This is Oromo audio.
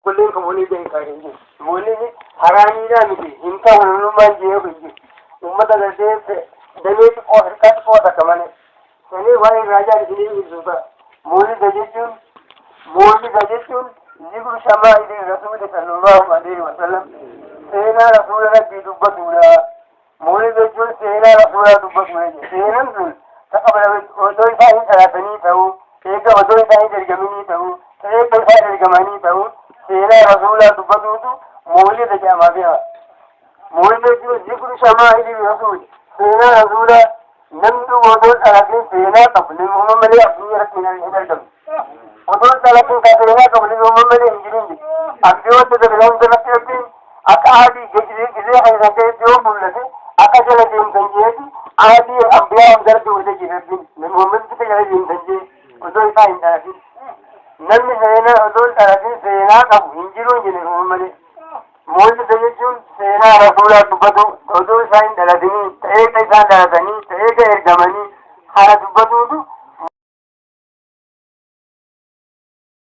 kullum ka mole da ka rinje mole ne harani na miki in ka wani man je ku ji ummata da da ne ko ka ko da kamane sai wai raja da ne zuba mole da jin zikru shama'il rasul sallallahu alaihi wasallam sai na rasul rabbi dubbatu mole da jin sai na rasul dubbatu sai nan dun ta kabara odon ta hin taratani tawo sai ka odon ta hin gargamini tawo sai ka ta gargamani tawo sai na rasul dubbatu mole da jama'a biya mole da jin zikru shama'il rasul sai na rasul nan du odon taratin sai na kabulin muhammad ya fi rakin al-hidal odon taratin ka sai na kabulin muhammad injirin abdi wata da ran da rakin aka hadi gize hayran kai jo mullati aka jala din kanjeti adi abdiya amdar da wata gidan min muhammad suka yi din kanje odon ta in taratin nan ne na odon taratin sai na kabu injiro ne muhammad mole da jin sai na rasul dubbatu odon sai da ladini sai kai da ladini sai ga gamani